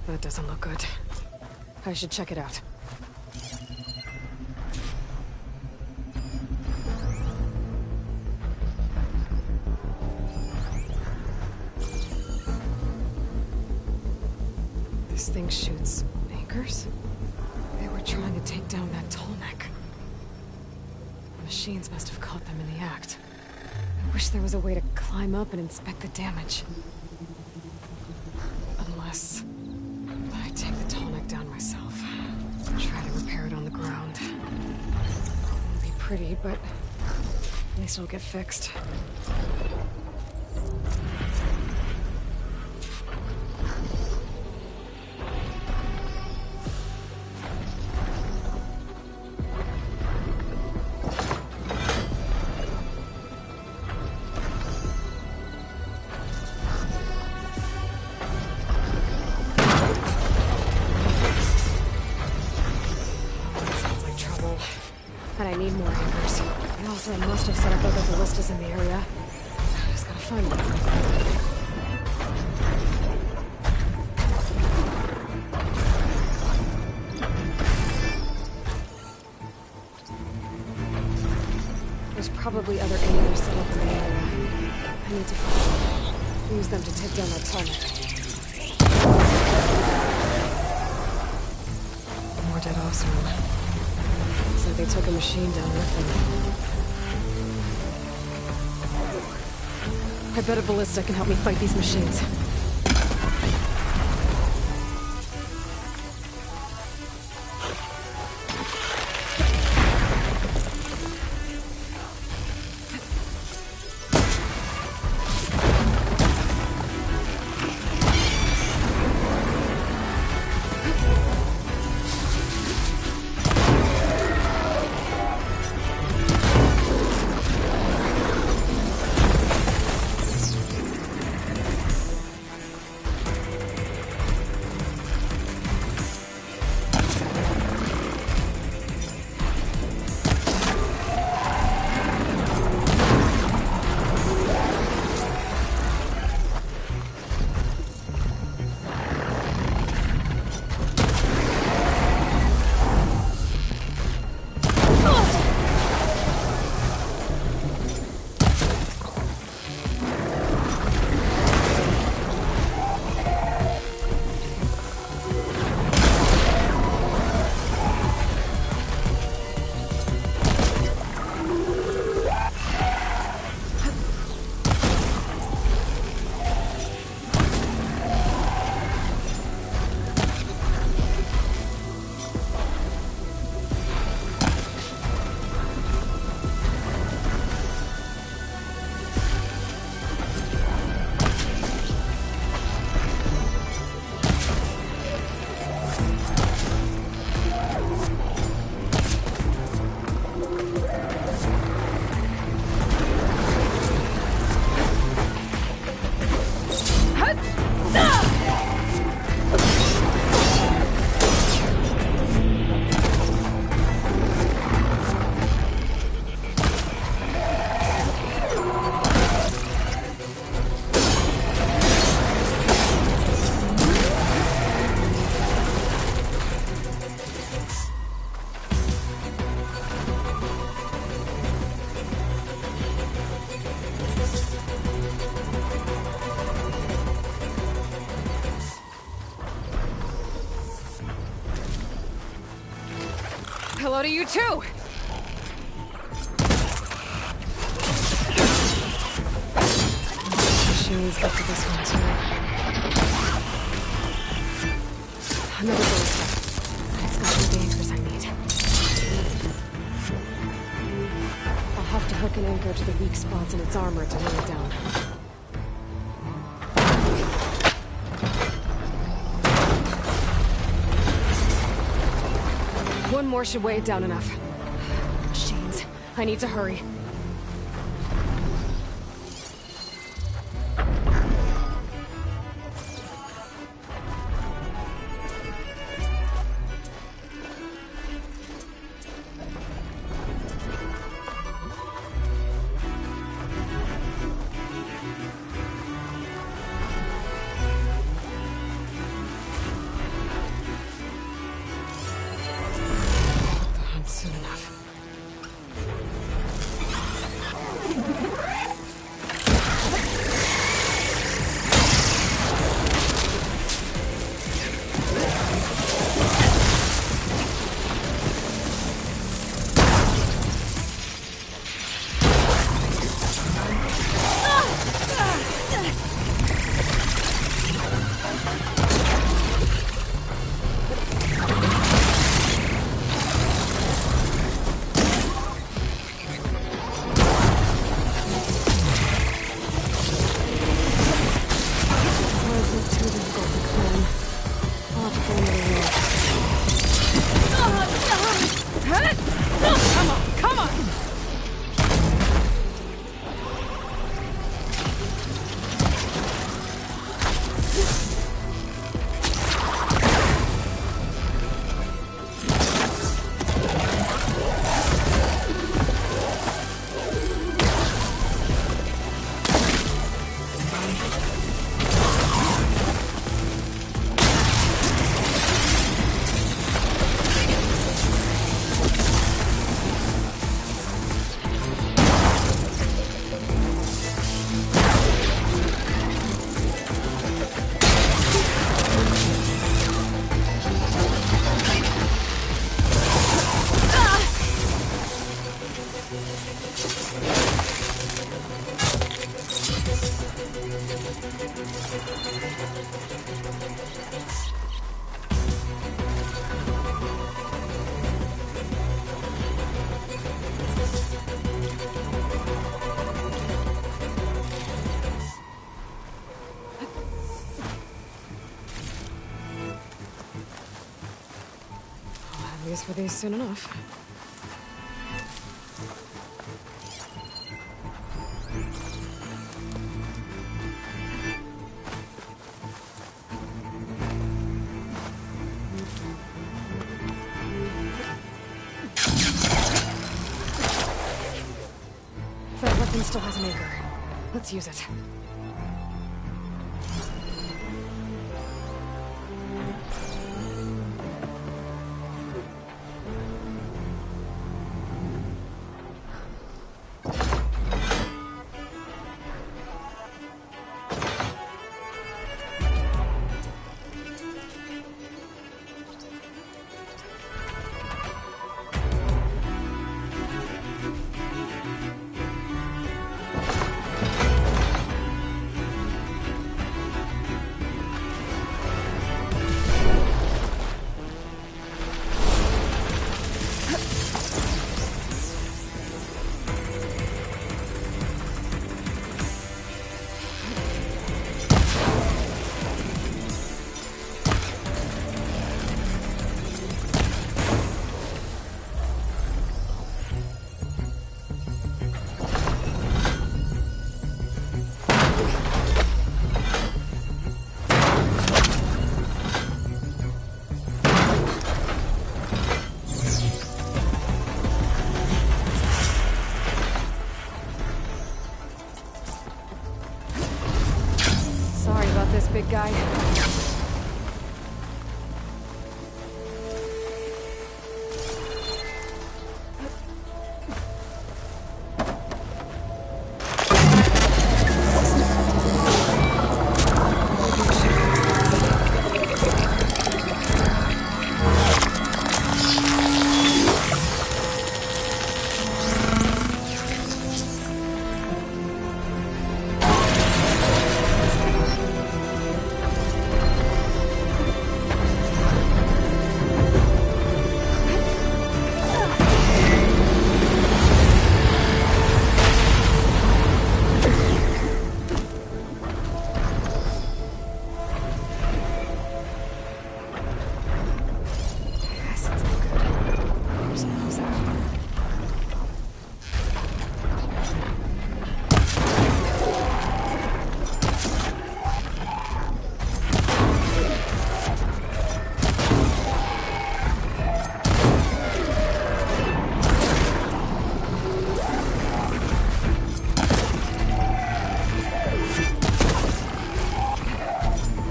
That doesn't look good. I should check it out. This thing shoots anchors? They were trying to take down that tallneck. The machines must have caught them in the act. I wish there was a way to climb up and inspect the damage. Unless I take the tallneck down myself. Try to repair it on the ground. Won't be pretty, but at least it'll get fixed. I must have set up other ballistas in the area. I just gotta find one. There's probably other anchors set up in the area. I need to find them. Use them to take down that tallneck. More dead awesome. Looks like they took a machine down with them. I bet a ballista can help me fight these machines. Hello to you too! Machines get to this one too. Another ballista. It's got all the anchors I need. I'll have to hook an anchor to the weak spots in its armor to hold it down. One more should weigh it down enough. Machines. I need to hurry. At least for these soon enough. That weapon still has an anchor. Let's use it. Big guy.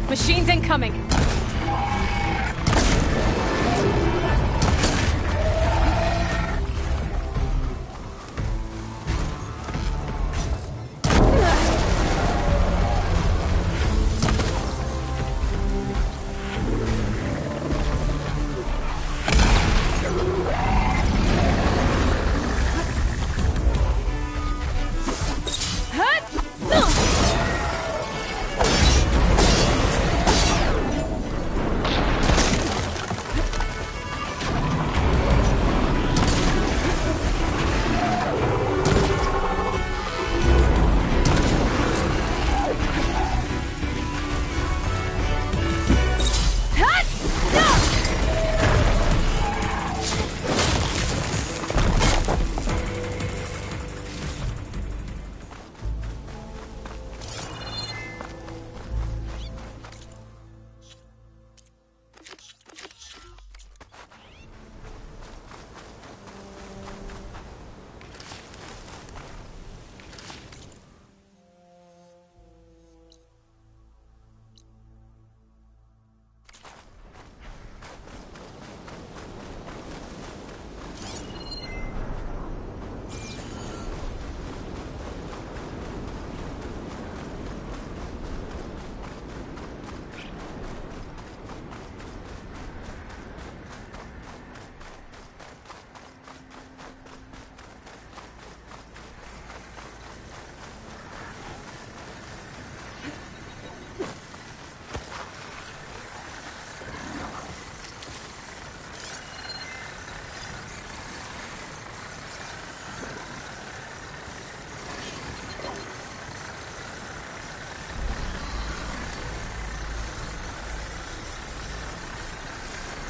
Machines incoming!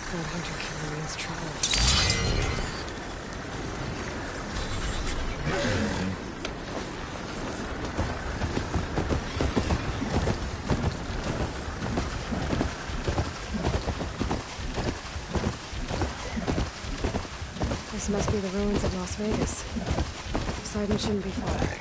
That hunter killer means trouble. This must be the ruins of Las Vegas. Poseidon shouldn't be far.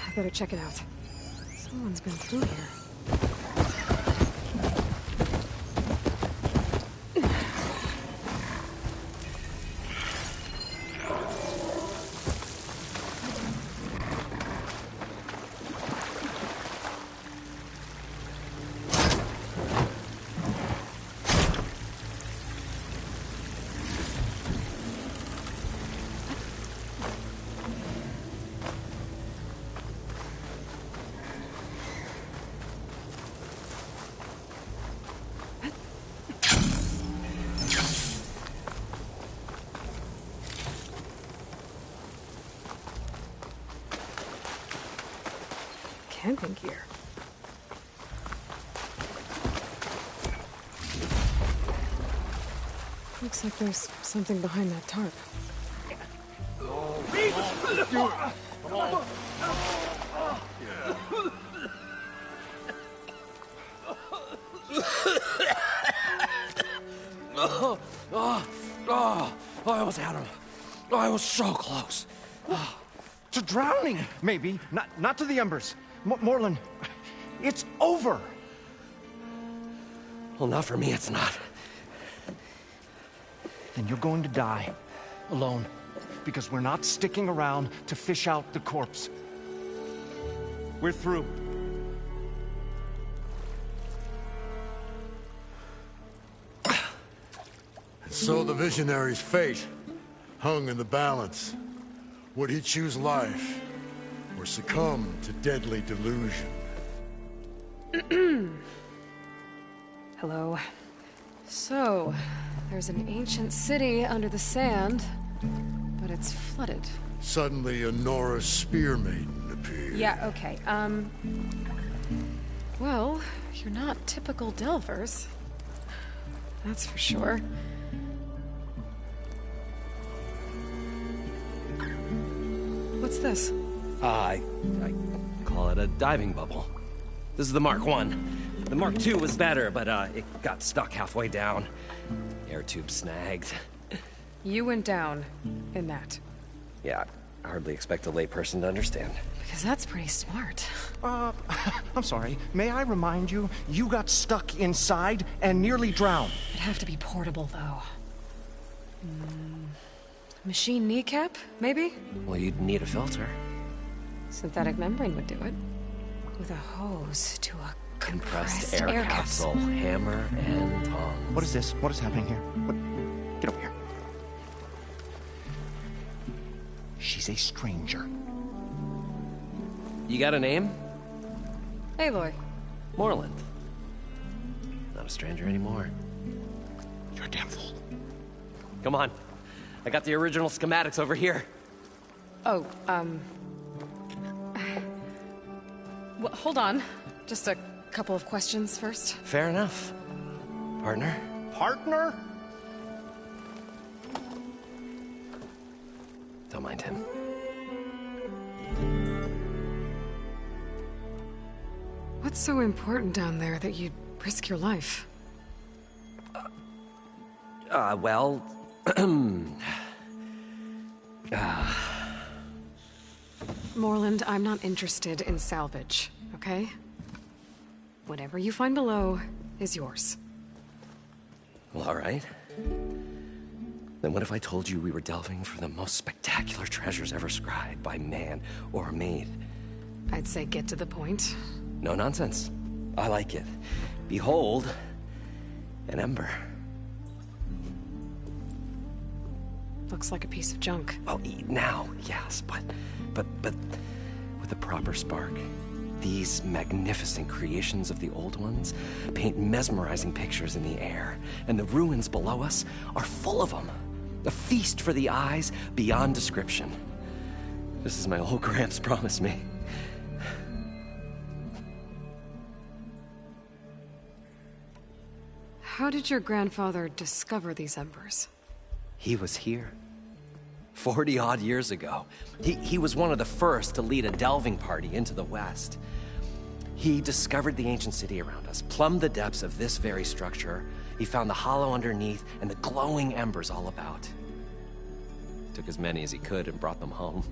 I better check it out. Someone's been through here. Camping gear. Looks like there's something behind that tarp. I almost had him. I was so close. To drowning, maybe. Not to the embers. Moreland, it's over. Well, not for me, it's not. Then you're going to die. Alone. Because we're not sticking around to fish out the corpse. We're through. So the visionary's fate hung in the balance. Would he choose life, or succumb to deadly delusion? Hello. So, there's an ancient city under the sand, but it's flooded. Suddenly, a Norse spear maiden appeared. Yeah, okay, well, you're not typical Delvers. That's for sure. What's this? I call it a diving bubble. This is the Mark 1. The Mark 2 was better, but it got stuck halfway down. Air tube snagged. You went down in that. Yeah, I hardly expect a layperson to understand. Because that's pretty smart. I'm sorry. May I remind you, you got stuck inside and nearly drowned. It'd have to be portable, though. Machine kneecap, maybe? Well, you'd need a filter. Synthetic membrane would do it. With a hose to a compressed air capsule. Hammer and tongs. What is this? What is happening here? Get over here. She's a stranger. You got a name? Aloy. Moreland. Not a stranger anymore. You're a damn fool. Come on. I got the original schematics over here. Oh, well, hold on. Just a couple of questions first. Fair enough. Partner? Partner? Don't mind him. What's so important down there that you'd risk your life? Well... Moreland, I'm not interested in salvage, okay? Whatever you find below is yours. Well, all right. Then what if I told you we were delving for the most spectacular treasures ever scribed by man or maid? I'd say get to the point. No nonsense. I like it. Behold, an ember. Looks like a piece of junk. Well, now, yes, but with a proper spark. These magnificent creations of the old ones paint mesmerizing pictures in the air, and the ruins below us are full of them. A feast for the eyes beyond description. Just as my old Gramps promised me. How did your grandfather discover these embers? He was here. 40-odd years ago. He was one of the first to lead a delving party into the West. He discovered the ancient city around us, plumbed the depths of this very structure. He found the hollow underneath and the glowing embers all about. Took as many as he could and brought them home.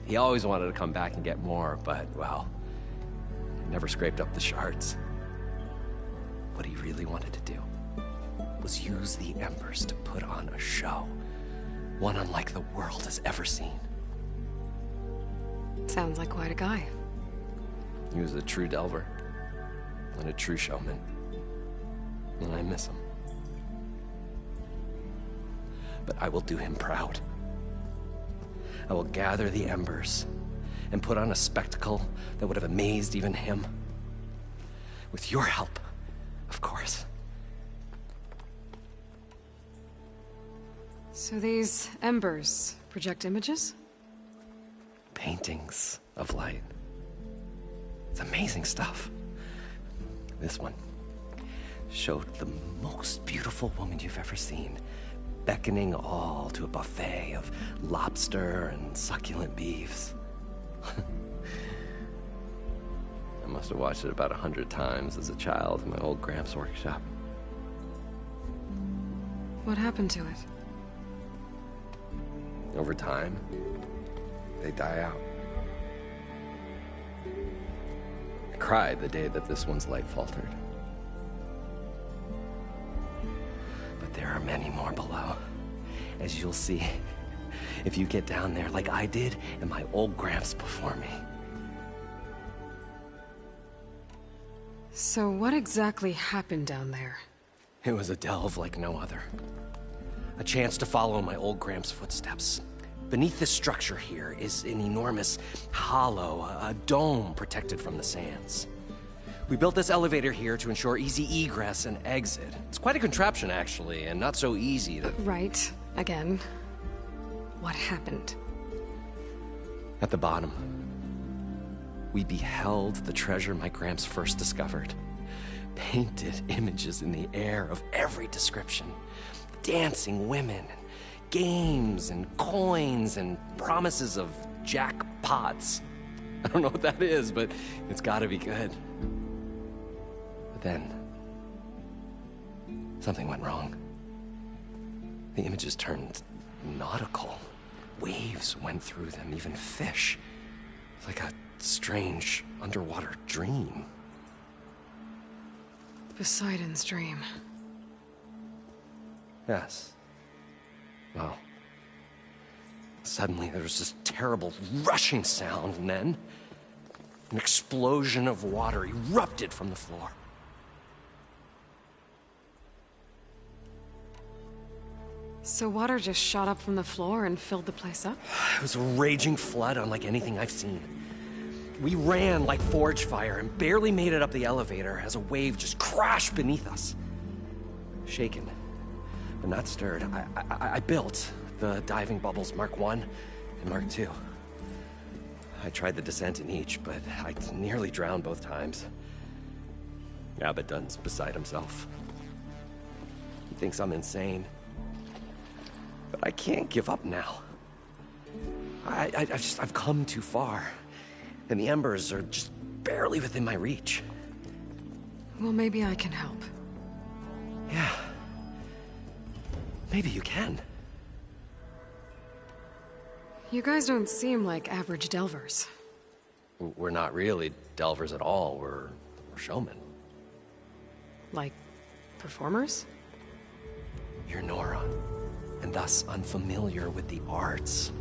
He always wanted to come back and get more, but, well, never scraped up the shards. What he really wanted to do was use the embers to put on a show. One unlike the world has ever seen. Sounds like quite a guy. He was a true delver, and a true showman. And I miss him. But I will do him proud. I will gather the embers and put on a spectacle that would have amazed even him. With your help, of course. So these embers project images? Paintings of light. It's amazing stuff. This one showed the most beautiful woman you've ever seen, beckoning all to a buffet of lobster and succulent beefs. I must have watched it about 100 times as a child in my old Gramps' workshop. What happened to it? Over time, they die out. I cried the day that this one's light faltered. But there are many more below, as you'll see if you get down there like I did and my old Gramps before me. So what exactly happened down there? It was a delve like no other. A chance to follow my old Gramps' footsteps. Beneath this structure here is an enormous hollow, a dome protected from the sands. We built this elevator here to ensure easy egress and exit. It's quite a contraption, actually, and not so easy to... Right. Again. What happened? At the bottom, we beheld the treasure my Gramps first discovered. Painted images in the air of every description. Dancing women, games and coins and promises of jackpots. I don't know what that is, but it's gotta be good. But then, something went wrong. The images turned nautical. Waves went through them, even fish. Like a strange underwater dream. Poseidon's dream. Yes. Well, suddenly there was this terrible rushing sound, and then an explosion of water erupted from the floor. So water just shot up from the floor and filled the place up? It was a raging flood unlike anything I've seen. We ran like forge fire and barely made it up the elevator as a wave just crashed beneath us. Shaken but not stirred. I built the diving bubbles Mark 1 and Mark 2. I tried the descent in each, but I nearly drowned both times. Abaddon's beside himself. He thinks I'm insane. But I can't give up now. I've come too far. And the embers are just barely within my reach. Well, maybe I can help. Yeah. Maybe you can. You guys don't seem like average delvers. We're not really delvers at all. We're showmen. Like, performers? You're Nora, and thus unfamiliar with the arts.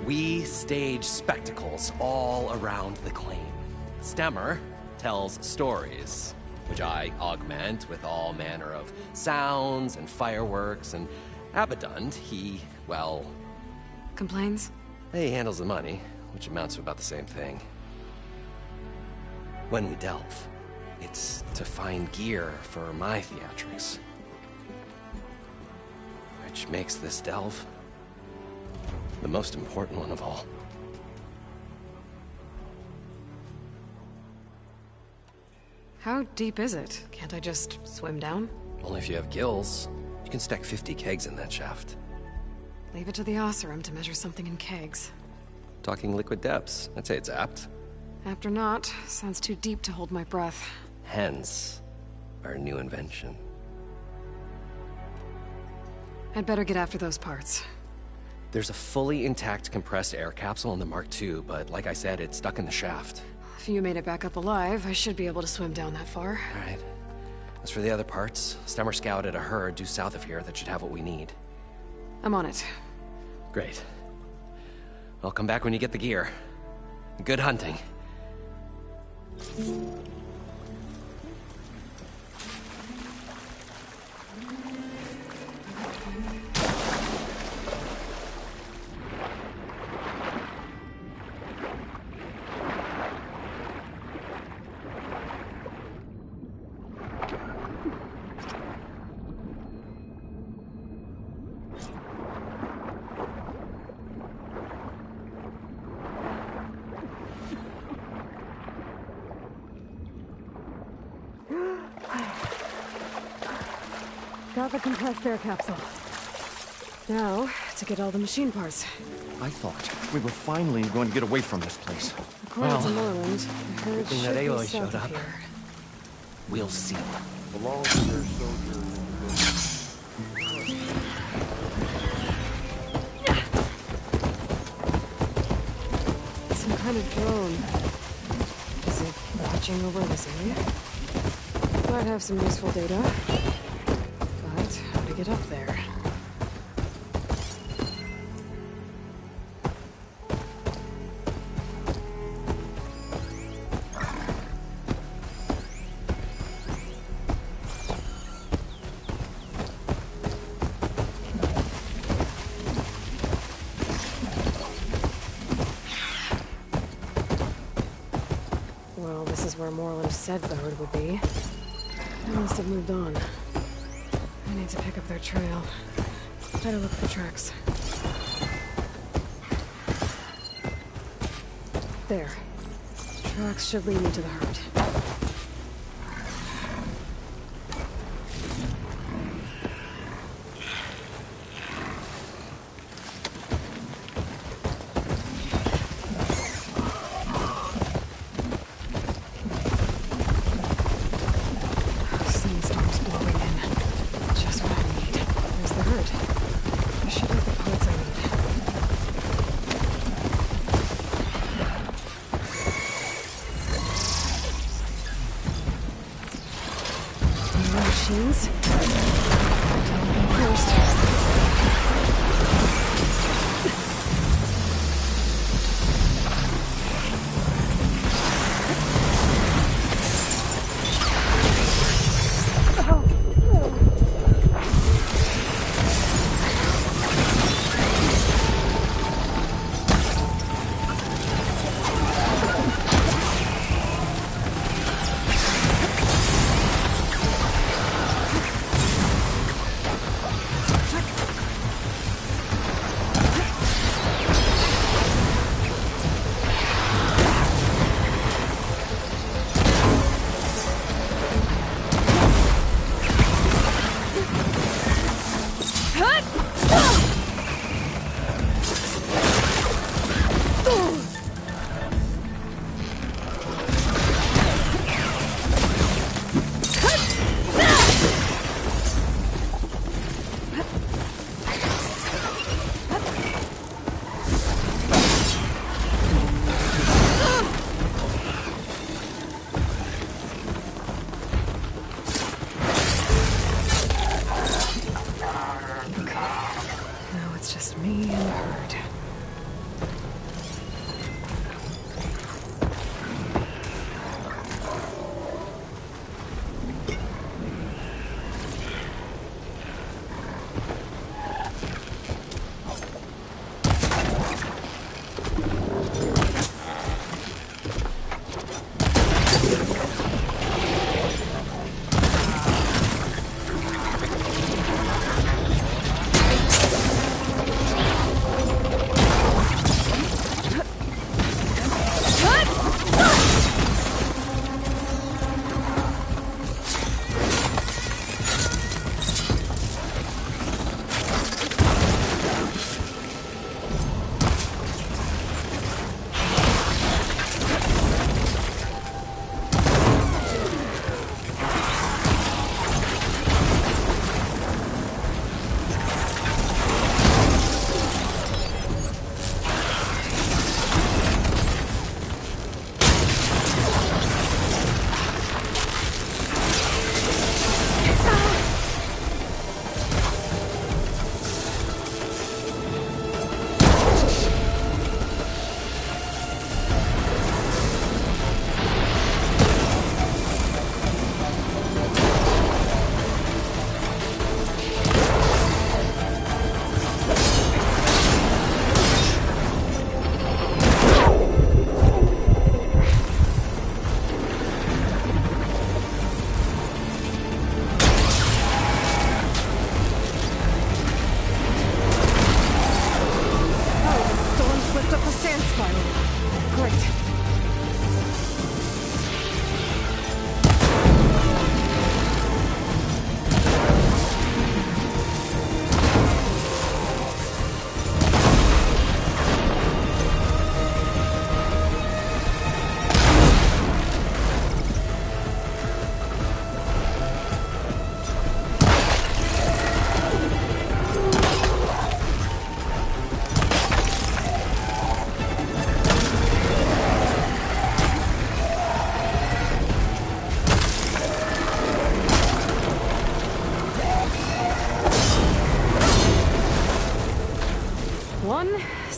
We stage spectacles all around the claim. Stemmer tells stories, which I augment with all manner of sounds and fireworks, and Abaddon, he, well... Complains? He handles the money, which amounts to about the same thing. When we delve, it's to find gear for my theatrics. Which makes this delve the most important one of all. How deep is it? Can't I just swim down? Only if you have gills. You can stack 50 kegs in that shaft. Leave it to the Oseram to measure something in kegs. Talking liquid depths, I'd say it's apt. Apt or not, sounds too deep to hold my breath. Hence, our new invention. I'd better get after those parts. There's a fully intact compressed air capsule in the Mark II, but like I said, it's stuck in the shaft. If you made it back up alive, I should be able to swim down that far. All right. As for the other parts, Stemmer scouted a herd due south of here that should have what we need. I'm on it. Great. I'll come back when you get the gear. Good hunting. Got the compressed air capsule. Now, to get all the machine parts. I thought we were finally going to get away from this place. According to Moreland, the herd thing should that be Aloy south showed of up. here. We'll see. Belongs to their soldiers. Some kind of drone. Is it watching over this area? Might have some useful data. But how to get up there? Well, this is where Moreland said the herd would be. They must have moved on. I need to pick up their trail. Better look for tracks. There. Tracks should lead me to the herd. Sandstorm's blowing in. Just what I need. There's the herd. I should have the parts I need. More machines? First.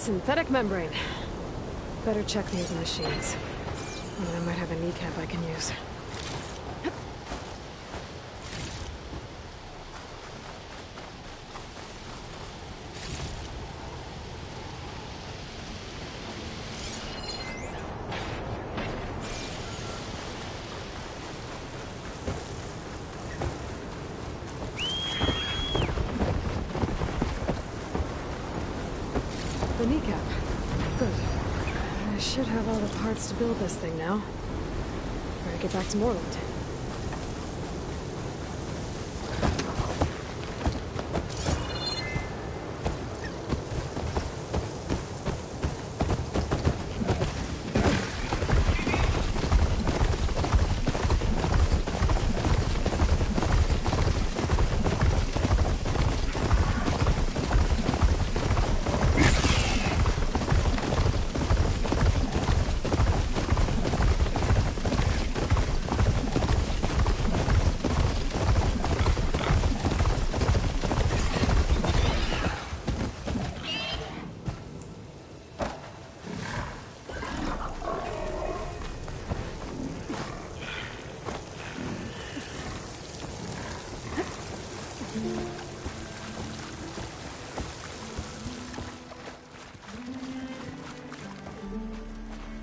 Synthetic membrane. Better check the other machines. I might have a kneecap I can use. The kneecap. Good. I should have all the parts to build this thing now. Better get back to Moreland.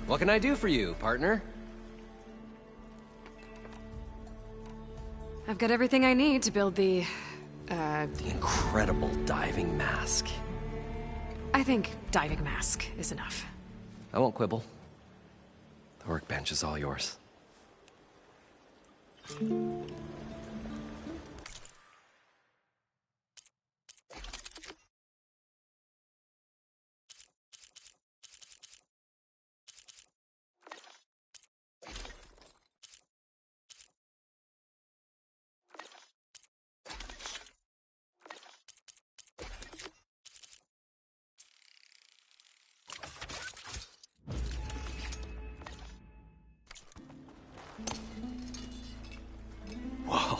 What can I do for you, partner? I've got everything I need to build the incredible diving mask. I think diving mask is enough. I won't quibble. The workbench is all yours. Whoa.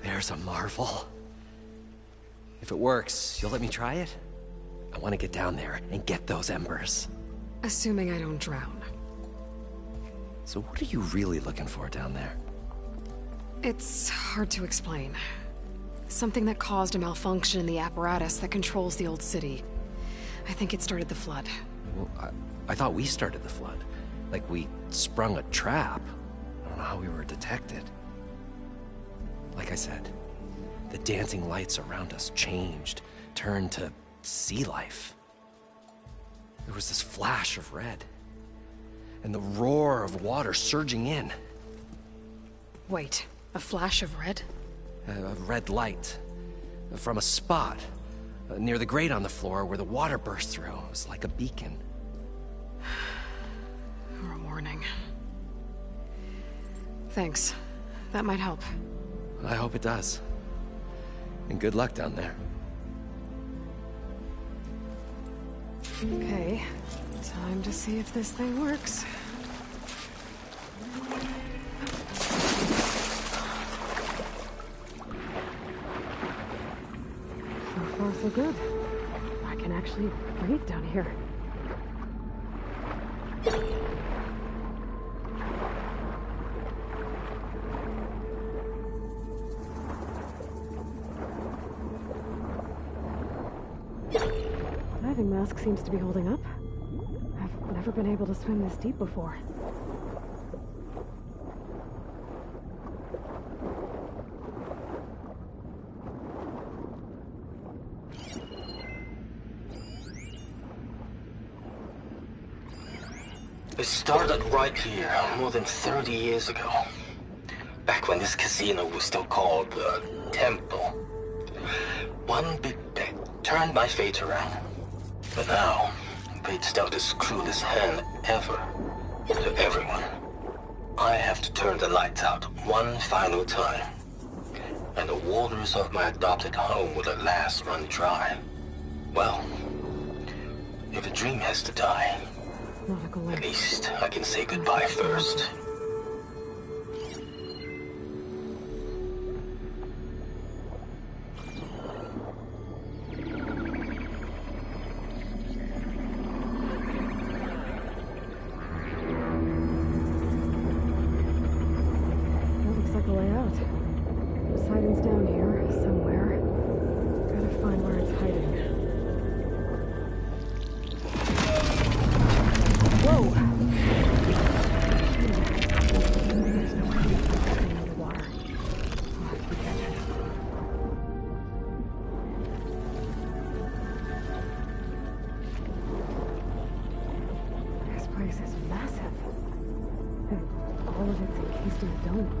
There's a marvel. If it works, you'll let me try it? I want to get down there and get those embers. Assuming I don't drown. So what are you really looking for down there? It's hard to explain. Something that caused a malfunction in the apparatus that controls the old city. I think it started the flood. Well, I thought we started the flood. Like we sprung a trap. I don't know how we were detected. Like I said, the dancing lights around us changed, turned to sea life. There was this flash of red, and the roar of water surging in. Wait, a flash of red? A red light from a spot near the grate on the floor where the water burst through. It was like a beacon. Or a warning. Thanks. That might help. I hope it does. And good luck down there. Okay, time to see if this thing works. So far, so good. I can actually breathe down here. Diving mask seems to be holding up. I've never been able to swim this deep before. It started right here, more than 30 years ago. Back when this casino was still called the Temple. One big bet turned my fate around. But now, fate's dealt this cruelest hand ever to everyone. I have to turn the lights out one final time. And the waters of my adopted home will at last run dry. Well, if a dream has to die, at least I can say goodbye first. machine's down here, somewhere. Gotta find where it's hiding. Whoa! There's no way to find it in the water. I'll have to be careful. This place is massive. And all of it's encased in a dome.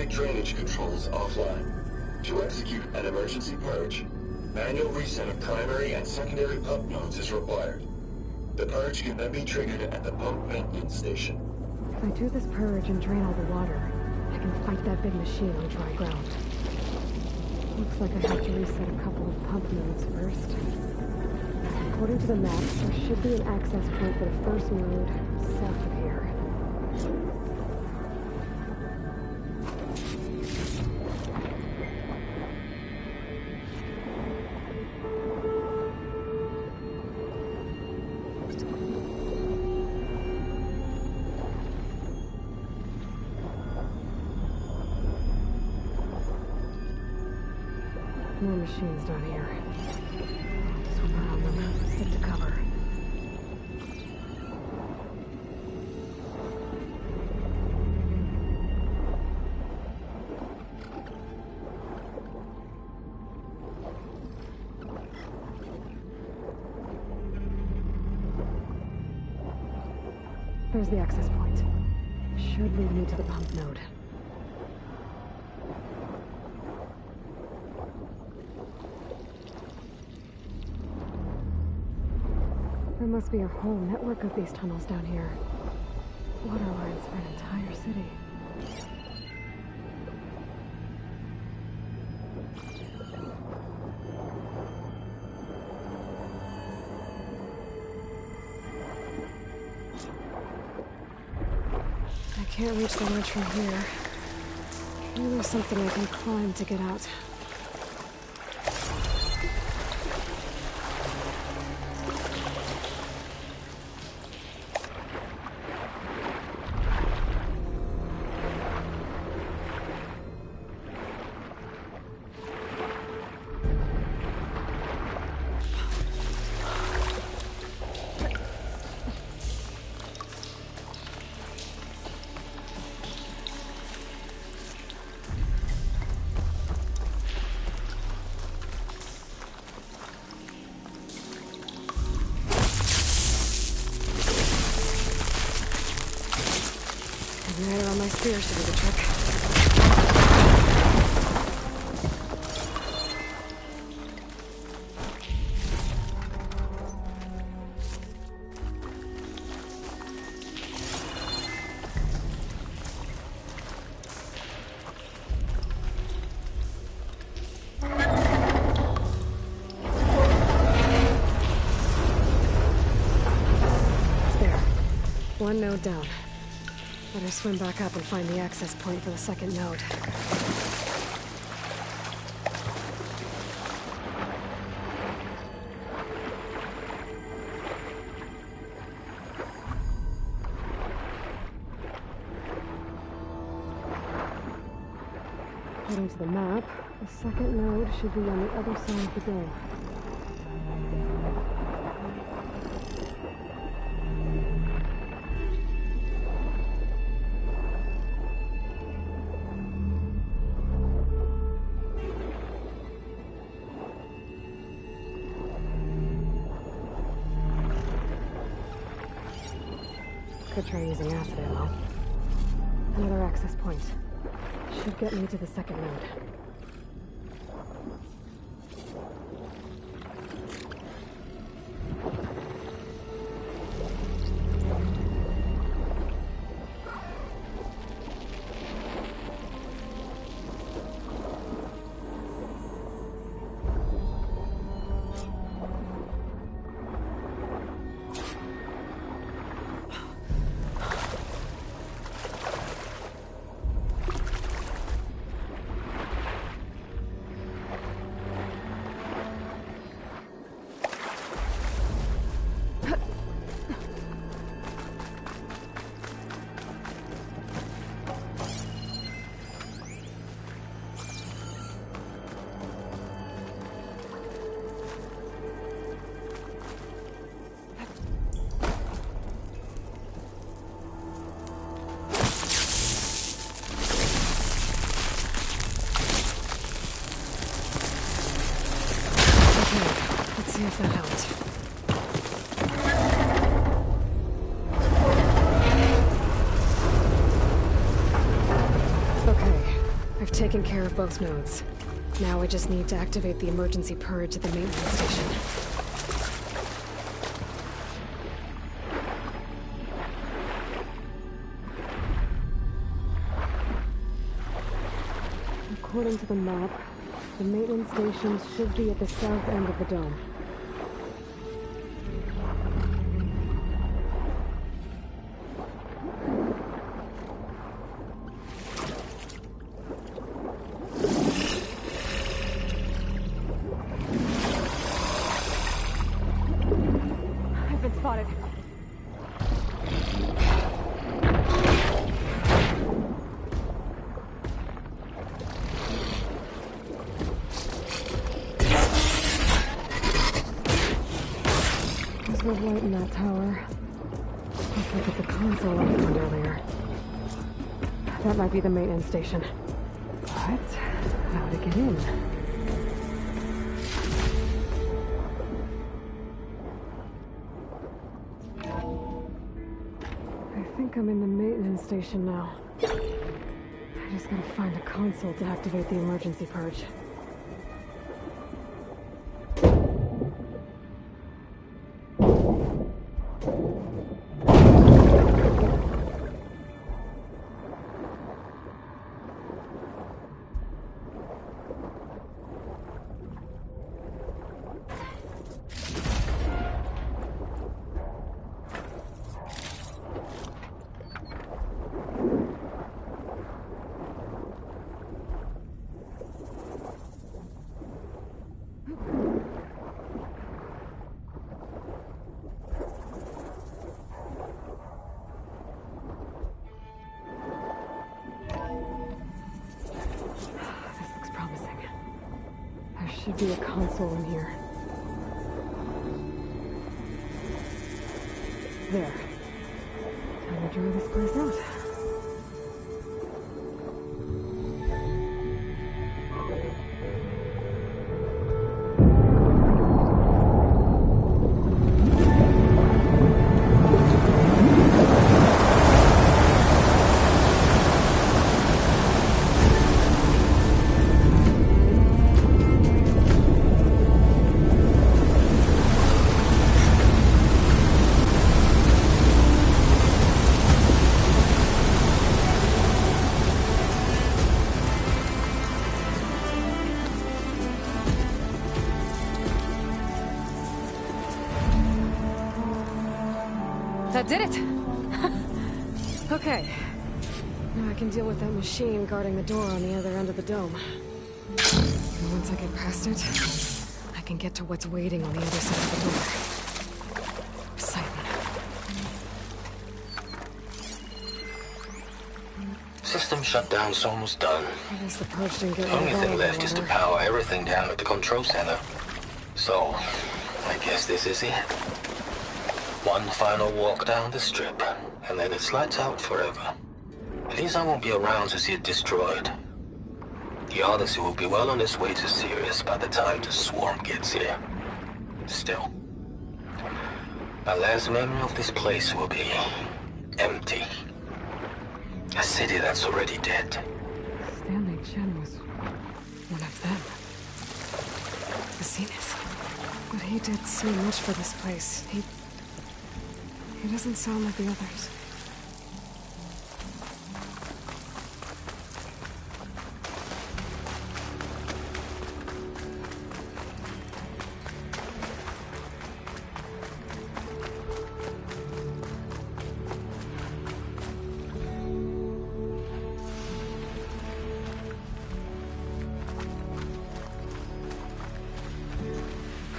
Drainage controls offline. To execute an emergency purge, manual reset of primary and secondary pump nodes is required. The purge can then be triggered at the pump maintenance station. If I do this purge and drain all the water, I can fight that big machine on dry ground. Looks like I have to reset a couple of pump nodes first. According to the map, there should be an access point for the first node south of here. More machines down here. Swim around them. Stick to cover. There's the access point. Should lead me to the pump node. There must be a whole network of these tunnels down here. Water lines for an entire city. I can't reach the ledge from here. Maybe there's something I can climb to get out. Igniter on my spear should do the trick. There. One node down. Better swim back up and find the access point for the second node. According to the map, the second node should be on the other side of the dome. Could try using acid ammo. Another access point. Should get me to the second node. See if that helped. Okay, I've taken care of both nodes. Now I just need to activate the emergency purge at the maintenance station. According to the map, the maintenance station should be at the south end of the dome. I've been spotted. There's no light in that tower. Looks like it's a console I found earlier. That might be the maintenance station. But how to get in? I think I'm in the maintenance station now. I just gotta find a console to activate the emergency purge. Should be a console in here. There. Time to draw this place out. That did it! Okay. Now I can deal with that machine guarding the door on the other end of the dome. And once I get past it, I can get to what's waiting on the other side of the door. Poseidon. System shutdown's almost done. I guess the purge didn't get rid of Only all thing of the left is to water. power everything down at the control center. So, I guess this is it. One final walk down the strip, and then it's lights out forever. At least I won't be around to see it destroyed. The Odyssey will be well on its way to Sirius by the time the swarm gets here. Still, my last memory of this place will be empty. A city that's already dead. Stanley Chen was one of them. The Zenith. But he did so much for this place. He doesn't sound like the others.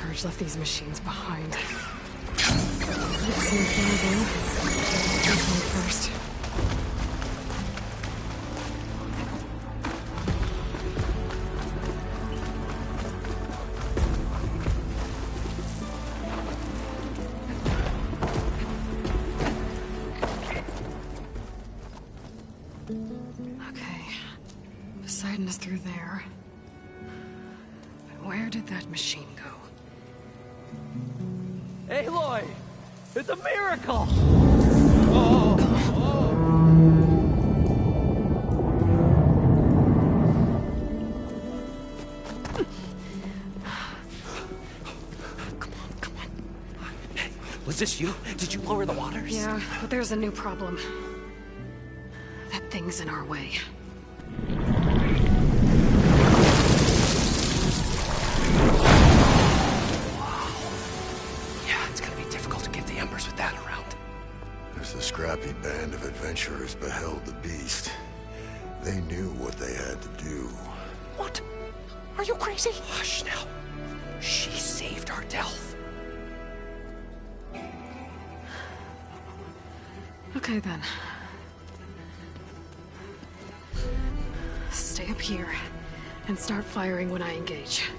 Purge left these machines behind. First. Okay. Poseidon is through there. But where did that machine go? Aloy! It's a miracle! Was this you? Did you lower the waters? Yeah, but there's a new problem. That thing's in our way. Yeah, it's gonna be difficult to get the embers with that around. As the scrappy band of adventurers beheld the beast, they knew what they had to do. What? Are you crazy? Hush now. She saved our Delph. Okay then. Stay up here and start firing when I engage.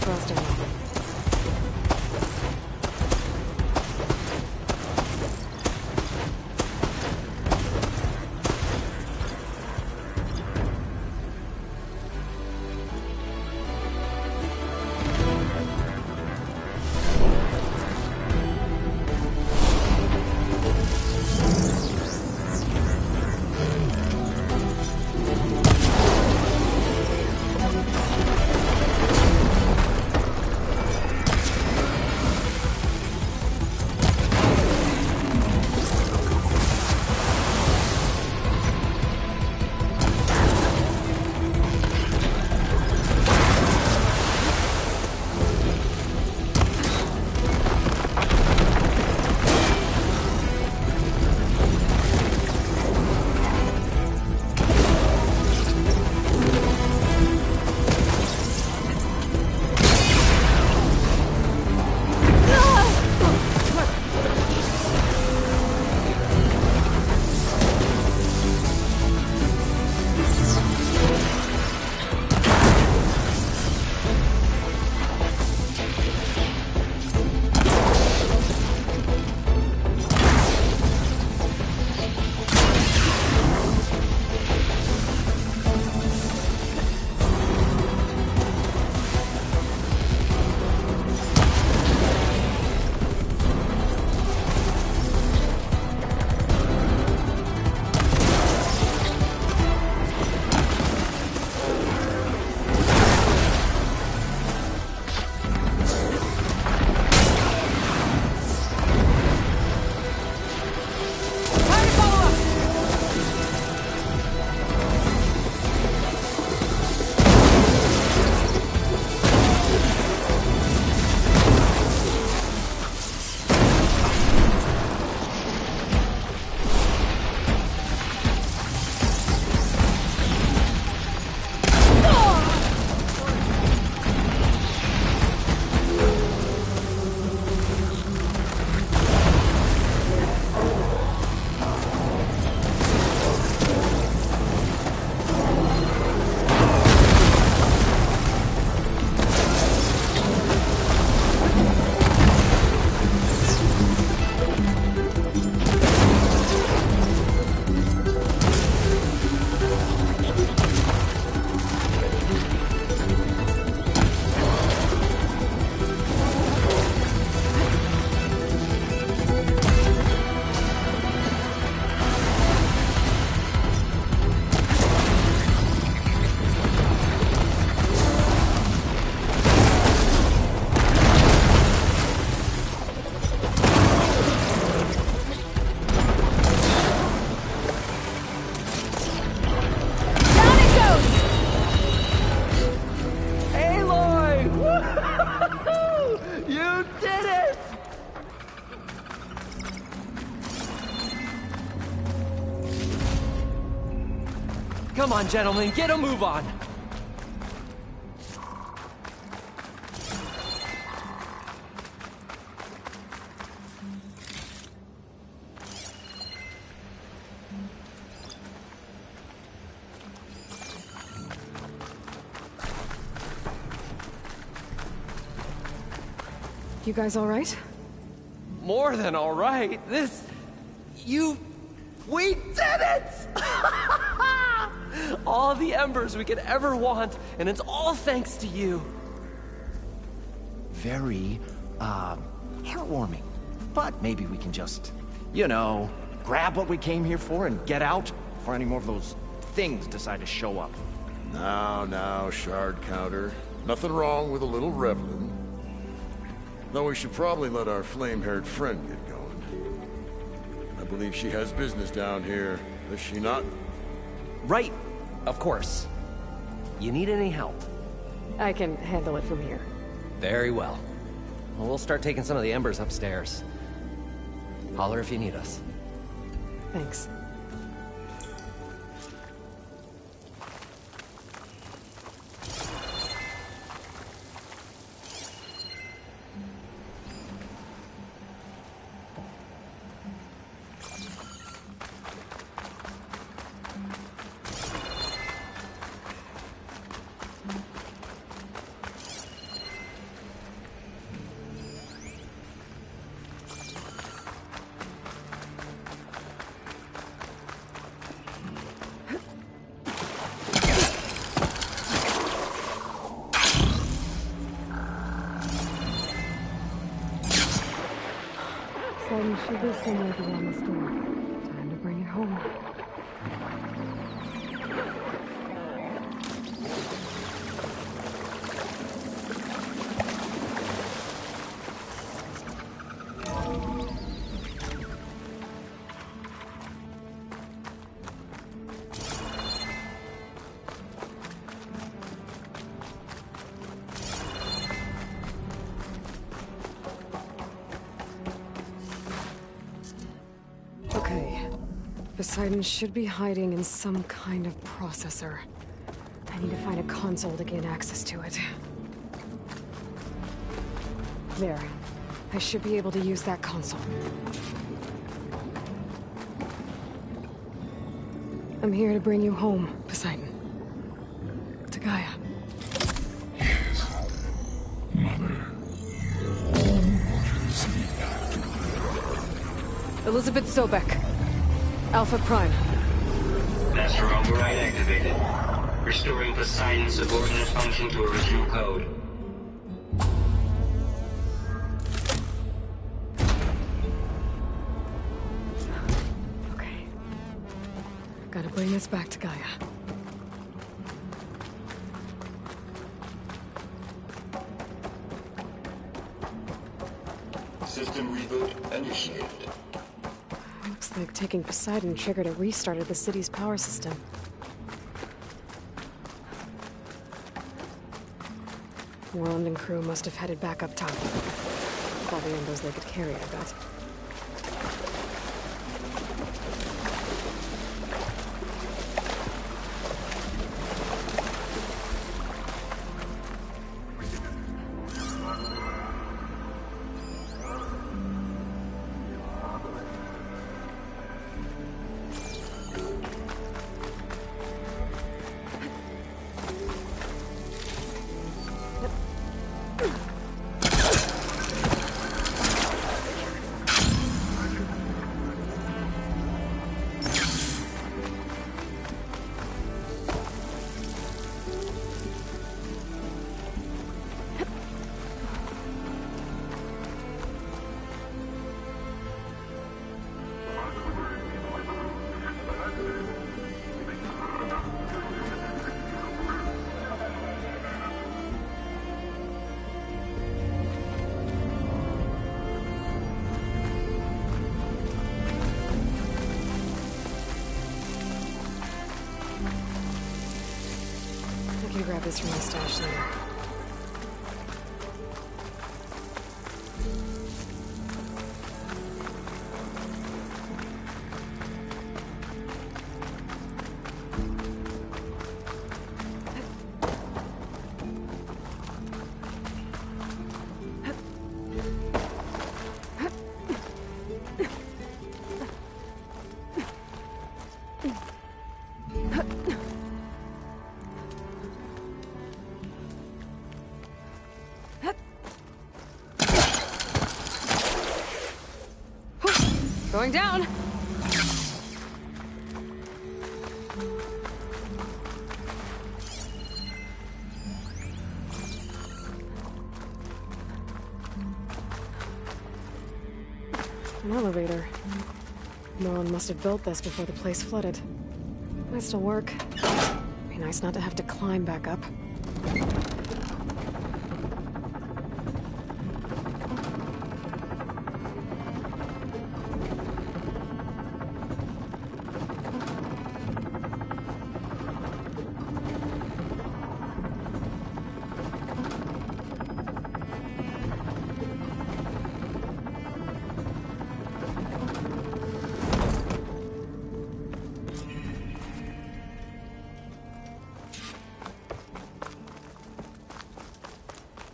trust him. Come on, gentlemen, get a move on! You guys all right? More than all right. We did it! All the embers we could ever want, and it's all thanks to you. Very, heartwarming. But maybe we can just, grab what we came here for and get out before any more of those things decide to show up. Now, shard counter. Nothing wrong with a little reveling. Though we should probably let our flame-haired friend get going. I believe she has business down here, does she not? Right, of course. You need any help? I can handle it from here. Very well. We'll start taking some of the embers upstairs. Holler if you need us. Thanks. cable somewhere beyond the store. Time to bring it home. Okay. Poseidon should be hiding in some kind of processor. I need to find a console to gain access to it. There. I should be able to use that console. I'm here to bring you home, Poseidon. To Gaia. Elizabeth Sobek. Alpha Prime. Master override activated. Restoring Poseidon's subordinate function to original code. Okay. Gotta bring this back to Gaia. System reboot initiated. Looks like taking Poseidon triggered a restart of the city's power system. Worland and crew must have headed back up top. All the embers they could carry, I bet. I can grab this from my stash later. Going down! An elevator. Worland must have built this before the place flooded. Might still work. Be nice not to have to climb back up.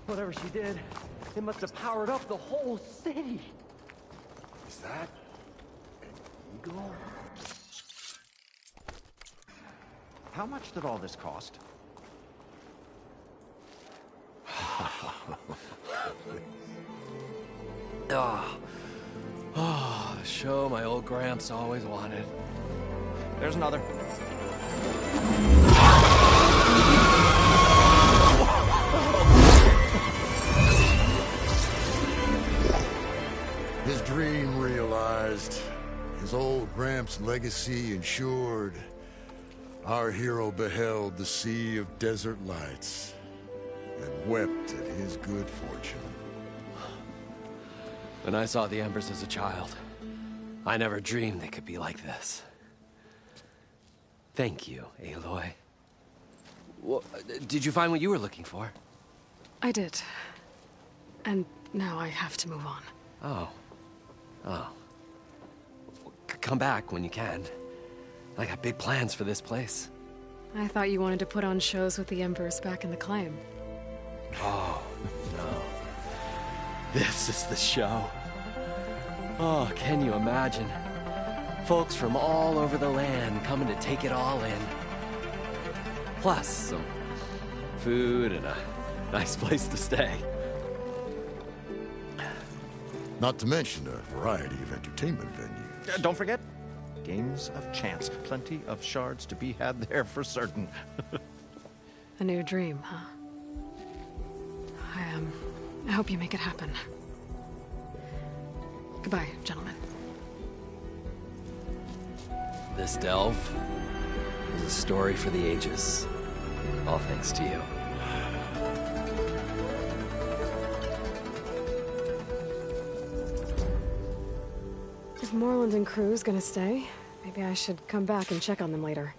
Whatever she did, it must have powered up the whole city. Is that an eagle? How much did all this cost? Oh, the show my old Gramps always wanted. There's another. His dream realized, his old Gramps' legacy ensured, our hero beheld the sea of desert lights and wept at his good fortune. When I saw the Embers as a child, I never dreamed they could be like this. Thank you, Aloy. Well, did you find what you were looking for? I did. And now I have to move on. Oh. Oh. Come back when you can. I got big plans for this place. I thought you wanted to put on shows with the Embers back in the Claim. Oh, no. This is the show. Oh, can you imagine? Folks from all over the land coming to take it all in. Plus, some food and a nice place to stay. Not to mention a variety of entertainment venues. Don't forget, games of chance. Plenty of shards to be had there for certain. A new dream, huh? I hope you make it happen. Goodbye, gentlemen. This delve is a story for the ages. All thanks to you. If Moreland and crew's gonna stay, maybe I should come back and check on them later.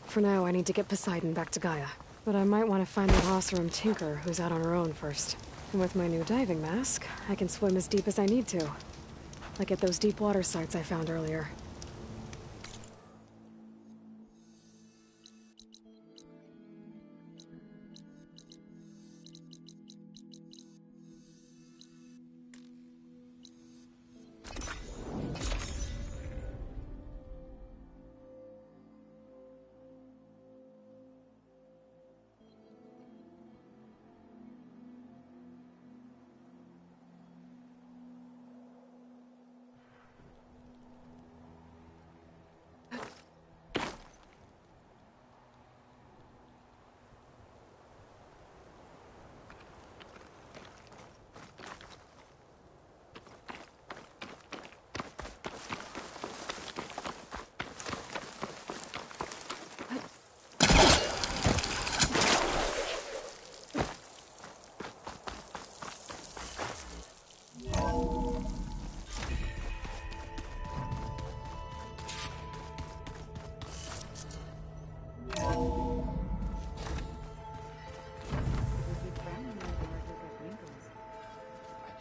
For now, I need to get Poseidon back to Gaia. But I might want to find that Oseram Tinker who's out on her own first. And with my new diving mask, I can swim as deep as I need to. Like at those deep water sites I found earlier.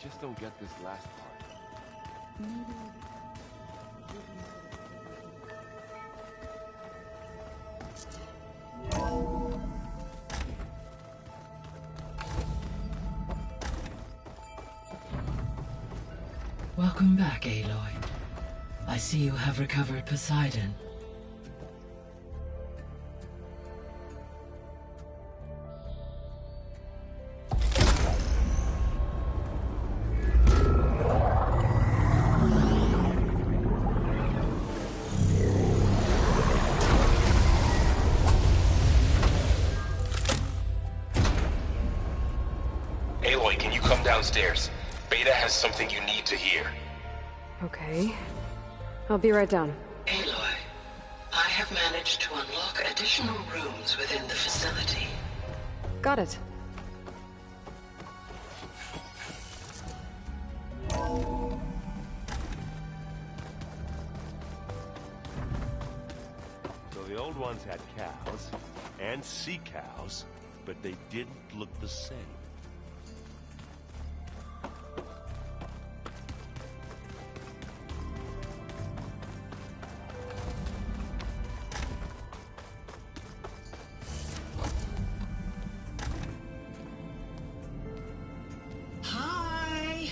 Just don't get this last part. Welcome back, Aloy. I see you have recovered Poseidon. Aloy, can you come downstairs? Beta has something you need to hear. Okay. I'll be right down. Aloy, I have managed to unlock additional rooms within the facility. Got it. So the old ones had cows, and sea cows, but they didn't look the same. Hi!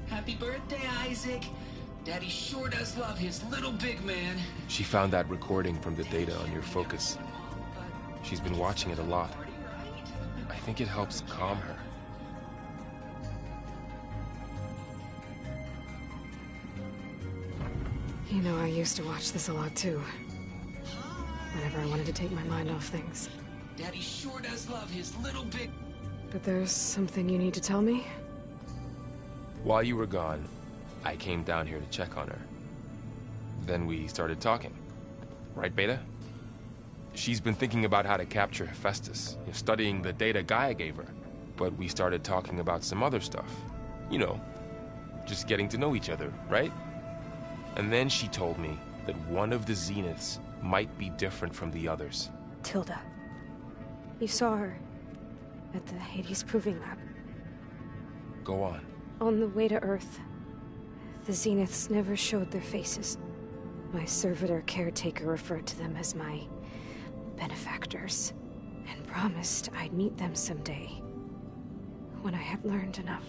Happy birthday, Isaac. Daddy sure does love his little big man. She found that recording from the data on your focus. She's been watching it a lot. I think it helps calm her. You know, I used to watch this a lot too. Whenever I wanted to take my mind off things. Daddy sure does love his little big... But there's something you need to tell me? While you were gone, I came down here to check on her. Then we started talking. Right, Beta? She's been thinking about how to capture Hephaestus, studying the data Gaia gave her. But we started talking about some other stuff. You know, just getting to know each other, right? And then she told me that one of the Zeniths might be different from the others. Tilda. You saw her at the Hades Proving Lab. Go on. On the way to Earth, the Zeniths never showed their faces. My servitor caretaker referred to them as my benefactors, and promised I'd meet them someday, when I had learned enough.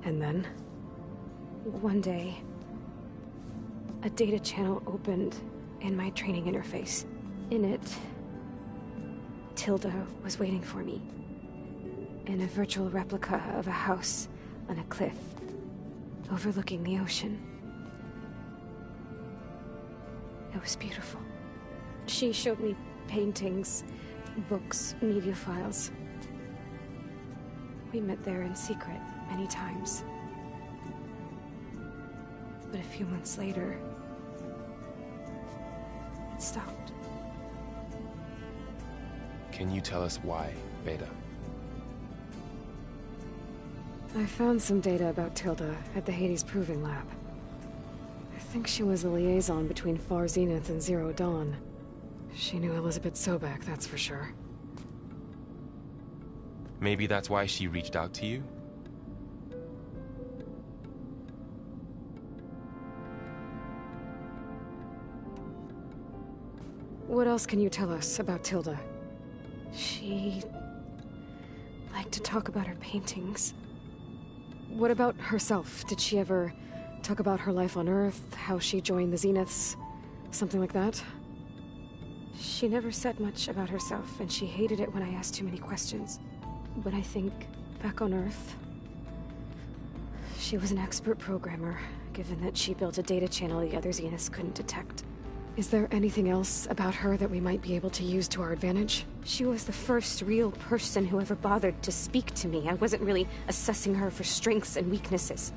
And then, one day, a data channel opened in my training interface. In it, Tilda was waiting for me, in a virtual replica of a house on a cliff, overlooking the ocean. It was beautiful. She showed me paintings, books, media files. We met there in secret many times. But a few months later, it stopped. Can you tell us why, Beta? I found some data about Tilda at the Hades Proving Lab. I think she was a liaison between Far Zenith and Zero Dawn. She knew Elizabeth Sobek, that's for sure. Maybe that's why she reached out to you? What else can you tell us about Tilda? She liked to talk about her paintings. What about herself? Did she ever talk about her life on Earth, how she joined the Zeniths, something like that? She never said much about herself, and she hated it when I asked too many questions. But I think, back on Earth, she was an expert programmer, given that she built a data channel the other Zeniths couldn't detect. Is there anything else about her that we might be able to use to our advantage? She was the first real person who ever bothered to speak to me. I wasn't really assessing her for strengths and weaknesses.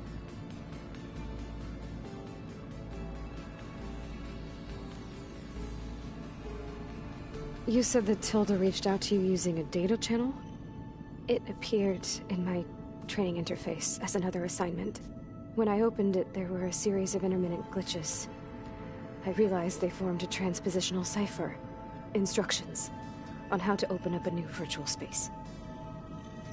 You said that Tilda reached out to you using a data channel? It appeared in my training interface as another assignment. When I opened it, there were a series of intermittent glitches. I realized they formed a transpositional cipher. Instructions on how to open up a new virtual space.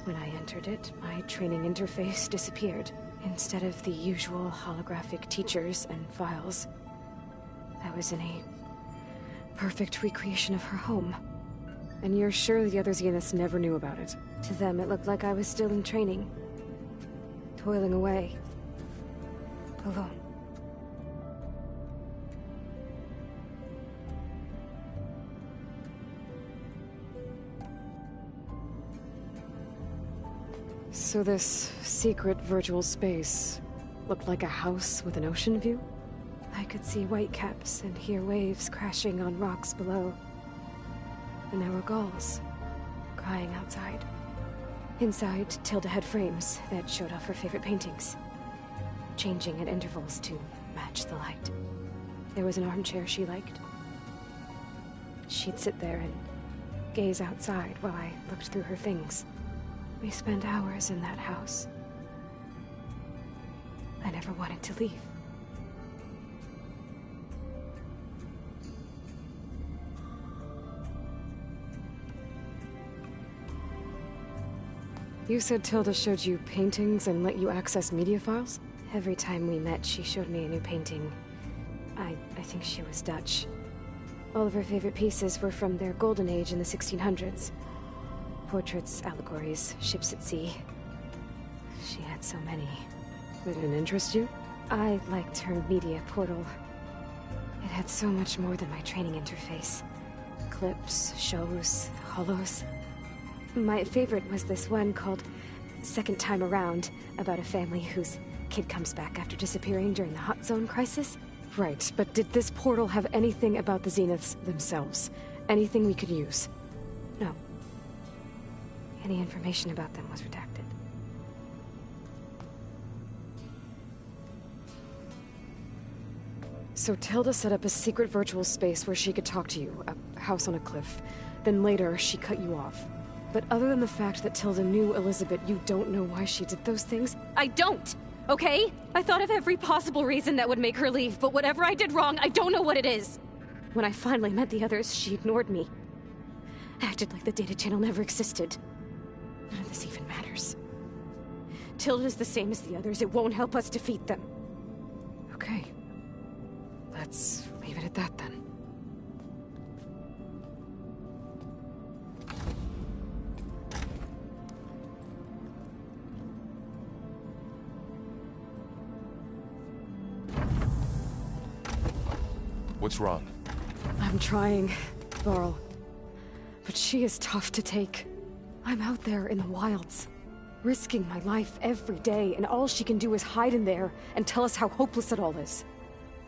When I entered it, my training interface disappeared. Instead of the usual holographic teachers and files, I was in a perfect recreation of her home. And you're sure the other Zeniths never knew about it? To them, it looked like I was still in training. Toiling away. Alone. So this secret virtual space looked like a house with an ocean view? I could see whitecaps and hear waves crashing on rocks below. And there were gulls crying outside. Inside, Tilda had frames that showed off her favorite paintings, changing at intervals to match the light. There was an armchair she liked. She'd sit there and gaze outside while I looked through her things. We spent hours in that house. I never wanted to leave. You said Tilda showed you paintings and let you access media files? Every time we met, she showed me a new painting. I think she was Dutch. All of her favorite pieces were from their golden age in the 1600s. Portraits, allegories, ships at sea. She had so many. They didn't interest you? I liked her media portal. It had so much more than my training interface. Clips, shows, holos. My favorite was this one called Second Time Around, about a family whose kid comes back after disappearing during the Hot Zone crisis. Right, but did this portal have anything about the Zeniths themselves? Anything we could use? No. Any information about them was redacted. So Tilda set up a secret virtual space where she could talk to you, a house on a cliff. Then later, she cut you off. But other than the fact that Tilda knew Elizabeth, you don't know why she did those things? I don't! Okay? I thought of every possible reason that would make her leave, but whatever I did wrong, I don't know what it is. When I finally met the others, she ignored me. Acted like the data channel never existed. None of this even matters. Tilda's the same as the others. It won't help us defeat them. Okay. Let's leave it at that then. What's wrong? I'm trying, Varl. But she is tough to take. I'm out there in the wilds, risking my life every day, and all she can do is hide in there and tell us how hopeless it all is.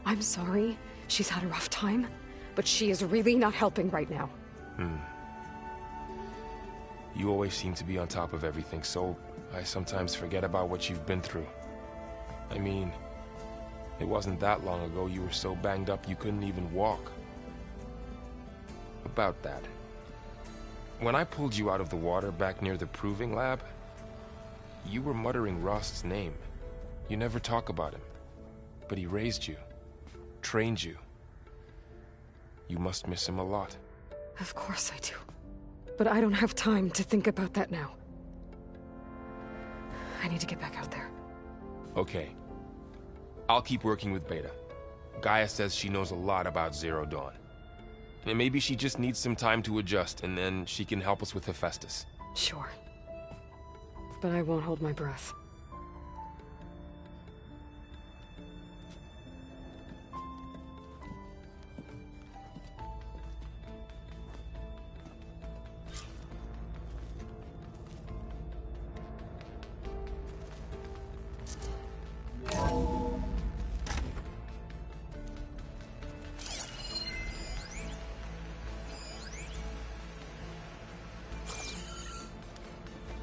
I'm sorry, she's had a rough time, but she is really not helping right now. You always seem to be on top of everything, so I sometimes forget about what you've been through. I mean, it wasn't that long ago you were so banged up you couldn't even walk. About that. When I pulled you out of the water back near the proving lab, you were muttering Rost's name. You never talk about him. But he raised you, trained you. You must miss him a lot. Of course I do. But I don't have time to think about that now. I need to get back out there. Okay. I'll keep working with Beta. Gaia says she knows a lot about Zero Dawn. And maybe she just needs some time to adjust, and then she can help us with Hephaestus. Sure. But I won't hold my breath.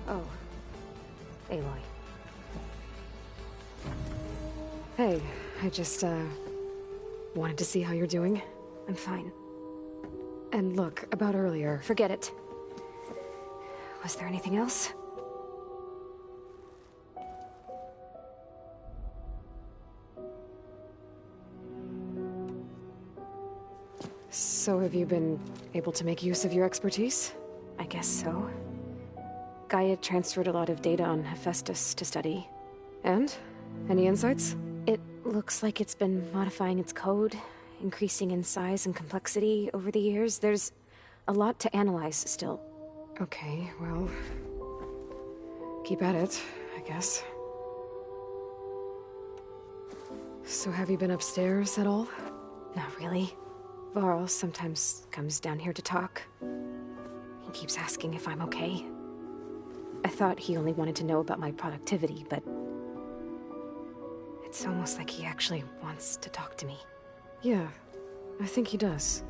Oh. Aloy. Hey, I just, wanted to see how you're doing. I'm fine. And look, about earlier. Forget it. Was there anything else? So have you been able to make use of your expertise? I guess so. Gaia transferred a lot of data on Hephaestus to study. And? Any insights? It looks like it's been modifying its code, increasing in size and complexity over the years. There's a lot to analyze still. Okay, well... keep at it, I guess. So have you been upstairs at all? Not really. Varl sometimes comes down here to talk. He keeps asking if I'm okay. I thought he only wanted to know about my productivity, but... it's almost like he actually wants to talk to me. Yeah, I think he does.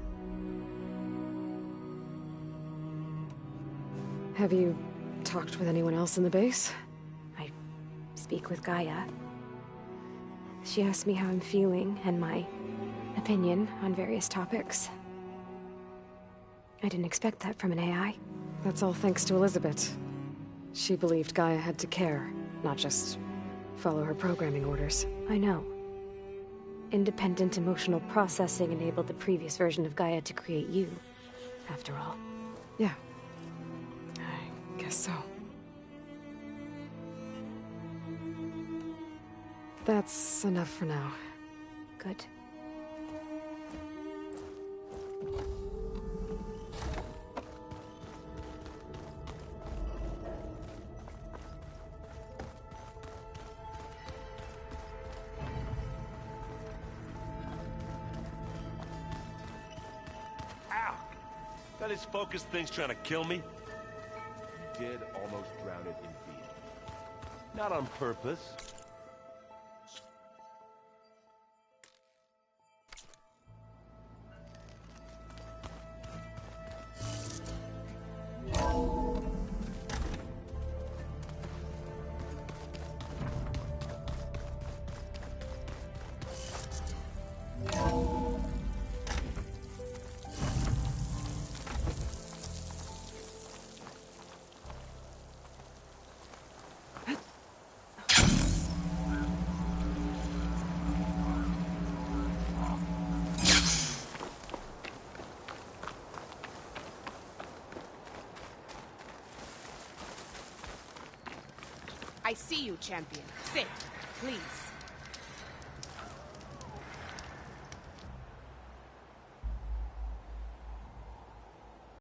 Have you talked with anyone else in the base? I speak with Gaia. She asked me how I'm feeling and my opinion on various topics. I didn't expect that from an AI. That's all thanks to Elizabeth. She believed Gaia had to care, not just follow her programming orders. I know. Independent emotional processing enabled the previous version of Gaia to create you, after all. Yeah. I guess so. That's enough for now. Good. That his focus thing's trying to kill me? You did almost drown it in fear. Not on purpose. I see you, champion. Sit, please.